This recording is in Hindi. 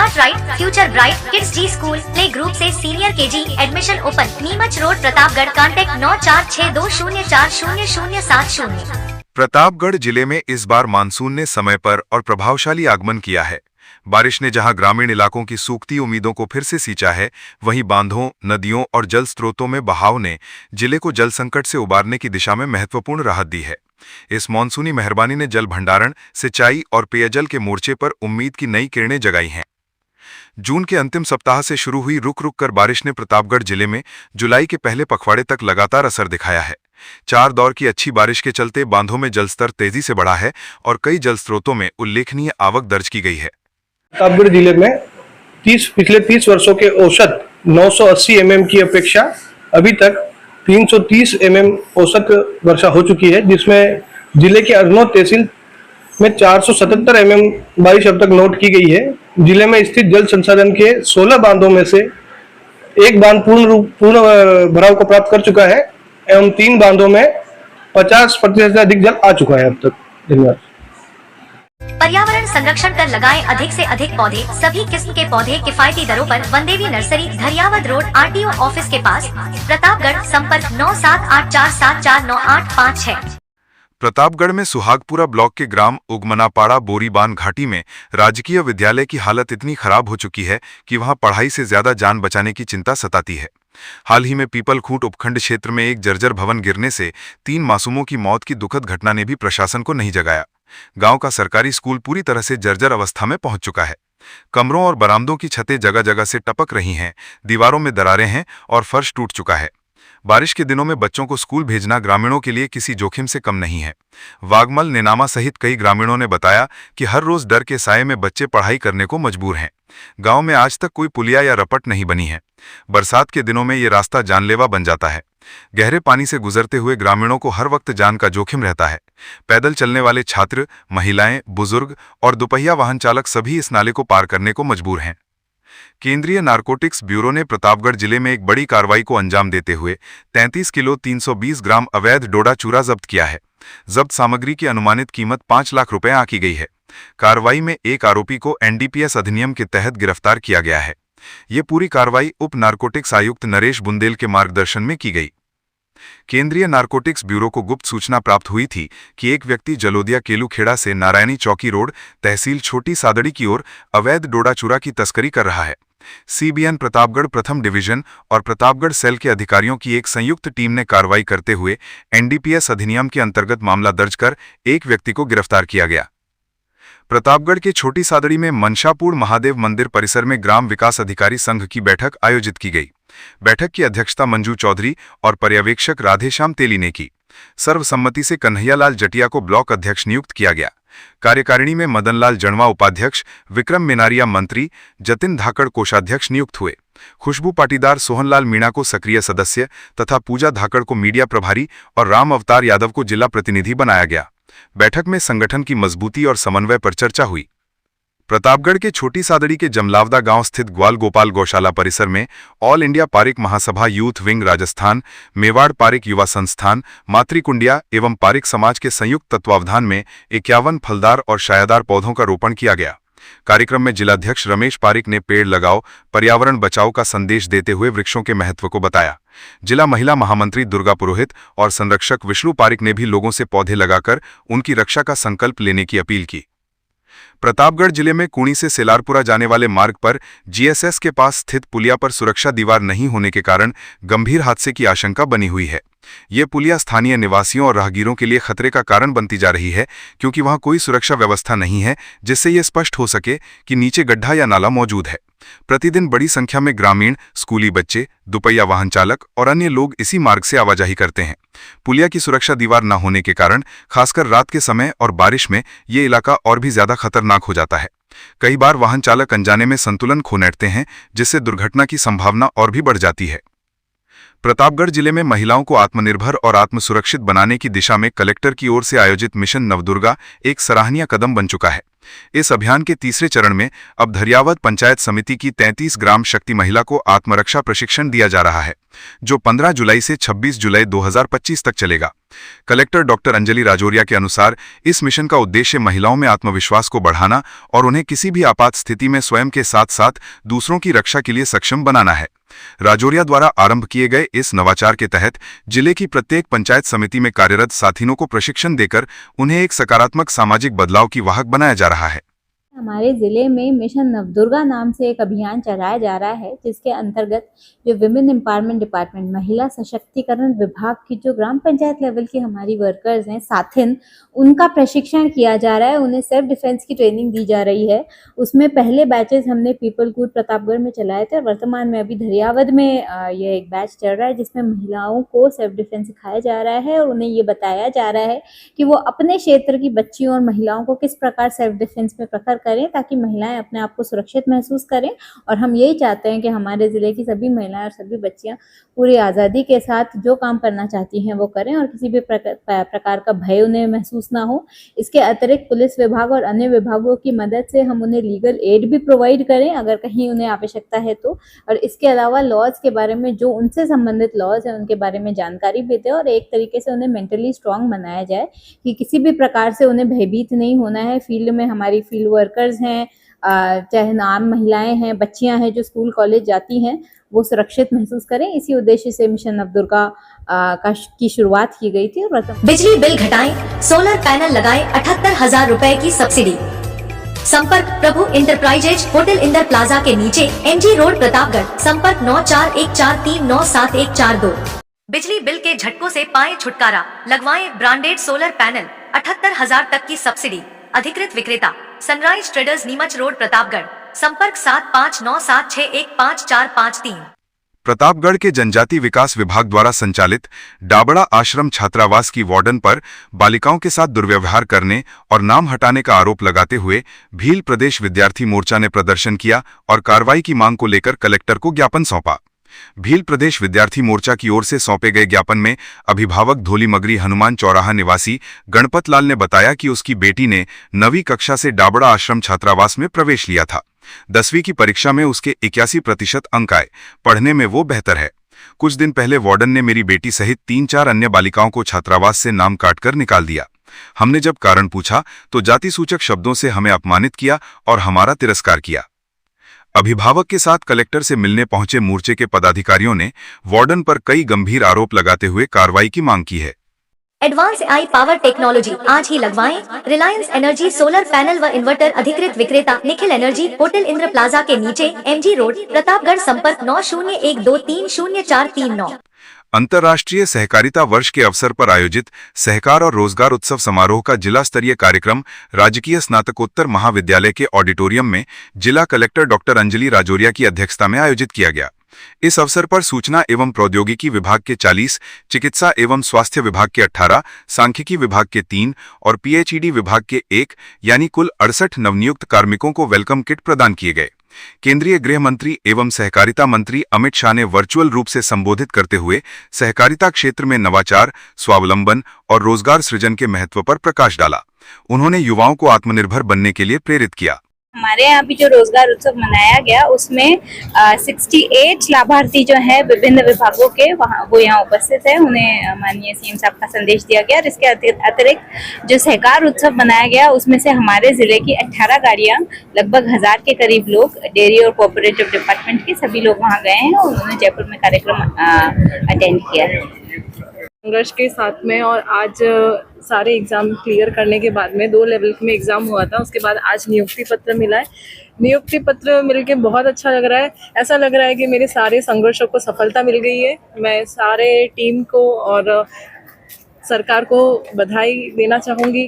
Start right, future bright, Kidzee school play group से senior KG admission open. Neemuch road, Pratapgarh. Contact 9462040070। Pratapgarh जिले में इस बार मानसून ने समय पर और प्रभावशाली आगमन किया है। बारिश ने जहां ग्रामीण इलाकों की सूखती उम्मीदों को फिर से सींचा है, वहीं बांधों, नदियों और जल स्रोतों में बहाव ने जिले को जल संकट से उबारने की दिशा में महत्वपूर्ण राहत दी है। इस मॉनसूनी मेहरबानी ने जल भंडारण, सिंचाई और पेयजल के मोर्चे पर उम्मीद की नई किरणें जगाई हैं। जून के अंतिम सप्ताह से शुरू हुई रुक रुक कर बारिश ने प्रतापगढ़ जिले में जुलाई के पहले पखवाड़े तक लगातार असर दिखाया है। 4 दौर की अच्छी बारिश के चलते बांधों में जलस्तर तेजी से बढ़ा है और कई जल स्रोतों में उल्लेखनीय आवक दर्ज की गई है। प्रतापगढ़ जिले में पिछले 30 वर्षों के औसत 980 mm की अपेक्षा अभी तक 330 mm औसत वर्षा हो चुकी है, जिसमें जिले के अरनौद तहसील में 477 mm बारिश अब तक नोट की गई है। जिले में स्थित जल संसाधन के 16 बांधों में से एक बांध पूर्ण भराव को प्राप्त कर चुका है एवं 3 बांधों में 50% से अधिक जल आ चुका है अब तक। धन्यवाद। पर्यावरण संरक्षण कर लगाएं अधिक से अधिक पौधे। सभी किस्म के पौधे किफायती दरों पर। Vandevi nursery, Dhariyawad road, RTO office के पास, प्रतापगढ़। संपर्क 9784749856। प्रतापगढ़ में सुहागपुरा ब्लॉक के ग्राम उगमनापाड़ा बोरीबान घाटी में राजकीय विद्यालय की हालत इतनी खराब हो चुकी है कि वहां पढ़ाई से ज्यादा जान बचाने की चिंता सताती है। हाल ही में पीपलखूंट उपखंड क्षेत्र में एक जर्जर भवन गिरने से 3 मासूमों की मौत की दुखद घटना ने भी प्रशासन को नहीं जगाया। गांव का सरकारी स्कूल पूरी तरह से जर्जर अवस्था में पहुंच चुका है। कमरों और बरामदों की छतें जगह जगह से टपक रही हैं, दीवारों में दरारें हैं और फर्श टूट चुका है। बारिश के दिनों में बच्चों को स्कूल भेजना ग्रामीणों के लिए किसी जोखिम से कम नहीं है। वागमल, नेनामा सहित कई ग्रामीणों ने बताया कि हर रोज डर के साये में बच्चे पढ़ाई करने को मजबूर हैं। गांव में आज तक कोई पुलिया या रपट नहीं बनी है। बरसात के दिनों में ये रास्ता जानलेवा बन जाता है। गहरे पानी से गुजरते हुए ग्रामीणों को हर वक्त जान का जोखिम रहता है। पैदल चलने वाले छात्र, महिलाएं, बुजुर्ग और दुपहिया वाहन चालक सभी इस नाले को पार करने को मजबूर हैं। केंद्रीय नारकोटिक्स ब्यूरो ने प्रतापगढ़ जिले में एक बड़ी कार्रवाई को अंजाम देते हुए 33 किलो 320 ग्राम अवैध डोडा चूरा जब्त किया है। जब्त सामग्री की अनुमानित कीमत 5 लाख रुपए आंकी गई है। कार्रवाई में एक आरोपी को एनडीपीएस अधिनियम के तहत गिरफ्तार किया गया है। ये पूरी कार्रवाई उप नारकोटिक्स आयुक्त नरेश बुंदेल के मार्गदर्शन में की गई। केंद्रीय नारकोटिक्स ब्यूरो को गुप्त सूचना प्राप्त हुई थी कि एक व्यक्ति जलोदिया केलूखेड़ा से नारायणी चौकी रोड, तहसील छोटी सादड़ी की ओर अवैध डोडा चूरा की तस्करी कर रहा है। सीबीएन प्रतापगढ़ प्रथम डिवीजन और प्रतापगढ़ सेल के अधिकारियों की एक संयुक्त टीम ने कार्रवाई करते हुए एनडीपीएस अधिनियम के अंतर्गत मामला दर्ज कर एक व्यक्ति को गिरफ्तार किया गया। प्रतापगढ़ के छोटी सादड़ी में मनशापुर महादेव मंदिर परिसर में ग्राम विकास अधिकारी संघ की बैठक आयोजित की गई। बैठक की अध्यक्षता मंजू चौधरी और पर्यवेक्षक राधेश्याम तेली ने की। सर्वसम्मति से कन्हैयालाल जटिया को ब्लॉक अध्यक्ष नियुक्त किया गया। कार्यकारिणी में मदनलाल जड़वा उपाध्यक्ष, विक्रम मेनारिया मंत्री, जतिन धाकड़ कोषाध्यक्ष नियुक्त हुए। खुशबू पाटीदार, सोहनलाल मीणा को सक्रिय सदस्य तथा पूजा धाकड़ को मीडिया प्रभारी और राम अवतार यादव को जिला प्रतिनिधि बनाया गया। बैठक में संगठन की मजबूती और समन्वय पर चर्चा हुई। प्रतापगढ़ के छोटी सादड़ी के जमलावदा गांव स्थित ग्वाल गोपाल गौशाला परिसर में ऑल इंडिया पारिक महासभा यूथ विंग राजस्थान, मेवाड़ पारिक युवा संस्थान, मातृकुंडिया एवं पारिक समाज के संयुक्त तत्वावधान में 51 फलदार और छायादार पौधों का रोपण किया गया। कार्यक्रम में जिलाध्यक्ष रमेश पारिक ने पेड़ लगाओ, पर्यावरण बचाओ का संदेश देते हुए वृक्षों के महत्व को बताया। जिला महिला महामंत्री दुर्गा पुरोहित और संरक्षक विष्णु पारिक ने भी लोगों से पौधे लगाकर उनकी रक्षा का संकल्प लेने की अपील की। प्रतापगढ़ जिले में कुणी से सेलारपुरा जाने वाले मार्ग पर जीएसएस के पास स्थित पुलिया पर सुरक्षा दीवार नहीं होने के कारण गंभीर हादसे की आशंका बनी हुई है। ये पुलिया स्थानीय निवासियों और राहगीरों के लिए खतरे का कारण बनती जा रही है, क्योंकि वहां कोई सुरक्षा व्यवस्था नहीं है जिससे ये स्पष्ट हो सके कि नीचे गड्ढा या नाला मौजूद है। प्रतिदिन बड़ी संख्या में ग्रामीण, स्कूली बच्चे, दुपहिया वाहन चालक और अन्य लोग इसी मार्ग से आवाजाही करते हैं। पुलिया की सुरक्षा दीवार न होने के कारण खासकर रात के समय और बारिश में ये इलाका और भी ज्यादा खतरनाक हो जाता है। कई बार वाहन चालक अनजाने में संतुलन खो बैठते हैं, जिससे दुर्घटना की संभावना और भी बढ़ जाती है। प्रतापगढ़ जिले में महिलाओं को आत्मनिर्भर और आत्मसुरक्षित बनाने की दिशा में कलेक्टर की ओर से आयोजित मिशन नवदुर्गा एक सराहनीय कदम बन चुका है। इस अभियान के तीसरे चरण में अब धरियावद पंचायत समिति की 33 ग्राम शक्ति महिला को आत्मरक्षा प्रशिक्षण दिया जा रहा है, जो 15 जुलाई से 26 जुलाई 2025 तक चलेगा। कलेक्टर डॉक्टर अंजलि राजौरिया के अनुसार इस मिशन का उद्देश्य महिलाओं में आत्मविश्वास को बढ़ाना और उन्हें किसी भी आपात स्थिति में स्वयं के साथ साथ दूसरों की रक्षा के लिए सक्षम बनाना है। राजौरिया द्वारा आरंभ किए गए इस नवाचार के तहत जिले की प्रत्येक पंचायत समिति में कार्यरत साथियों को प्रशिक्षण देकर उन्हें एक सकारात्मक सामाजिक बदलाव की वाहक बनाया जा रहा है। हमारे ज़िले में मिशन नवदुर्गा नाम से एक अभियान चलाया जा रहा है, जिसके अंतर्गत जो विमेन एम्पावरमेंट डिपार्टमेंट महिला सशक्तिकरण विभाग की जो ग्राम पंचायत लेवल की हमारी वर्कर्स हैं साथिन, उनका प्रशिक्षण किया जा रहा है। उन्हें सेल्फ डिफेंस की ट्रेनिंग दी जा रही है। उसमें पहले बैचेस हमने पीपलकुट प्रतापगढ़ में चलाए थे और वर्तमान में अभी धरियावद में यह एक बैच चल रहा है, जिसमें महिलाओं को सेल्फ डिफेंस सिखाया जा रहा है और उन्हें ये बताया जा रहा है कि वो अपने क्षेत्र की बच्चियों और महिलाओं को किस प्रकार सेल्फ डिफेंस में प्रखर करें, ताकि महिलाएं अपने आप को सुरक्षित महसूस करें। और हम यही चाहते हैं कि हमारे ज़िले की सभी महिलाएं और सभी बच्चियां पूरी आज़ादी के साथ जो काम करना चाहती हैं वो करें और किसी भी प्रकार का भय उन्हें महसूस ना हो। इसके अतिरिक्त पुलिस विभाग और अन्य विभागों की मदद से हम उन्हें लीगल एड भी प्रोवाइड करें अगर कहीं उन्हें आवश्यकता है तो। और इसके अलावा लॉज के बारे में, जो उनसे संबंधित लॉज हैं उनके बारे में जानकारी भी दें और एक तरीके से उन्हें मेंटली स्ट्रांग बनाया जाए कि किसी भी प्रकार से उन्हें भयभीत नहीं होना है। फील्ड में हमारी फील्ड वर्कर्स हैं, चाहे आम महिलाएं हैं, बच्चियां हैं जो स्कूल कॉलेज जाती हैं, वो सुरक्षित महसूस करें। इसी उद्देश्य से मिशन नवदुर्गा की शुरुआत की गई थी। बिजली बिल घटाएं, सोलर पैनल लगाएं, 78,000 रुपए की सब्सिडी। संपर्क प्रभु इंटरप्राइजेज, होटल इंदर प्लाजा के नीचे, MG रोड, प्रतापगढ़। संपर्क 9414397142। बिजली बिल के झटकों से पाएं छुटकारा, लगवाएं ब्रांडेड सोलर पैनल, 78,000 तक की सब्सिडी। अधिकृत विक्रेता sunrise traders, Neemuch road, Pratapgarh. संपर्क 7597615453। प्रतापगढ़ के जनजाति विकास विभाग द्वारा संचालित डाबड़ा आश्रम छात्रावास की वार्डन पर बालिकाओं के साथ दुर्व्यवहार करने और नाम हटाने का आरोप लगाते हुए भील प्रदेश विद्यार्थी मोर्चा ने प्रदर्शन किया और कार्रवाई की मांग को लेकर कलेक्टर को ज्ञापन सौंपा। भील प्रदेश विद्यार्थी मोर्चा की ओर से सौंपे गए ज्ञापन में अभिभावक धोलीमगरी हनुमान चौराहा निवासी गणपत लाल ने बताया कि उसकी बेटी ने 9वीं कक्षा से डाबड़ा आश्रम छात्रावास में प्रवेश लिया था। 10वीं की परीक्षा में उसके 81% अंक आए। पढ़ने में वो बेहतर है। कुछ दिन पहले वार्डन ने मेरी बेटी सहित 3-4 अन्य बालिकाओं को छात्रावास से नाम काटकर निकाल दिया। हमने जब कारण पूछा तो जाति सूचक शब्दों से हमें अपमानित किया और हमारा तिरस्कार किया। अभिभावक के साथ कलेक्टर से मिलने पहुंचे मोर्चे के पदाधिकारियों ने वार्डन पर कई गंभीर आरोप लगाते हुए कार्रवाई की मांग की है। एडवांस AI पावर टेक्नोलॉजी आज ही लगवाएं। रिलायंस एनर्जी सोलर पैनल व इन्वर्टर, अधिकृत विक्रेता Nikhil energy, hotel Indra plaza के नीचे, MG रोड, प्रतापगढ़। संपर्क 9012300439। अंतर्राष्ट्रीय सहकारिता वर्ष के अवसर पर आयोजित सहकार और रोजगार उत्सव समारोह का जिला स्तरीय कार्यक्रम राजकीय स्नातकोत्तर महाविद्यालय के ऑडिटोरियम में जिला कलेक्टर डॉक्टर अंजलि राजौरिया की अध्यक्षता में आयोजित किया गया। इस अवसर पर सूचना एवं प्रौद्योगिकी विभाग के 40, चिकित्सा एवं स्वास्थ्य विभाग के 18, सांख्यिकी विभाग के 3 और PHED विभाग के 1 यानी कुल 68 नवनियुक्त कार्मिकों को वेलकम किट प्रदान किए गए। केंद्रीय गृह मंत्री एवं सहकारिता मंत्री अमित शाह ने वर्चुअल रूप से संबोधित करते हुए सहकारिता क्षेत्र में नवाचार, स्वावलंबन और रोजगार सृजन के महत्व पर प्रकाश डाला। उन्होंने युवाओं को आत्मनिर्भर बनने के लिए प्रेरित किया। हमारे यहाँ भी जो रोजगार उत्सव मनाया गया उसमें 68 लाभार्थी जो हैं विभिन्न विभागों के वो यहाँ उपस्थित है। उन्हें माननीय CM साहब का संदेश दिया गया और इसके अतिरिक्त जो सहकार उत्सव मनाया गया उसमें से हमारे जिले की 18 गाड़ियाँ, लगभग 1000 के करीब लोग, डेयरी और कोऑपरेटिव डिपार्टमेंट के सभी लोग वहाँ गए हैं और उन्होंने जयपुर में कार्यक्रम अटेंड किया है। संघर्ष के साथ में और आज सारे एग्ज़ाम क्लियर करने के बाद में 2 लेवल में एग्ज़ाम हुआ था, उसके बाद आज नियुक्ति पत्र मिला है। नियुक्ति पत्र मिलके बहुत अच्छा लग रहा है। ऐसा लग रहा है कि मेरे सारे संघर्षों को सफलता मिल गई है। मैं सारे टीम को और सरकार को बधाई देना चाहूँगी।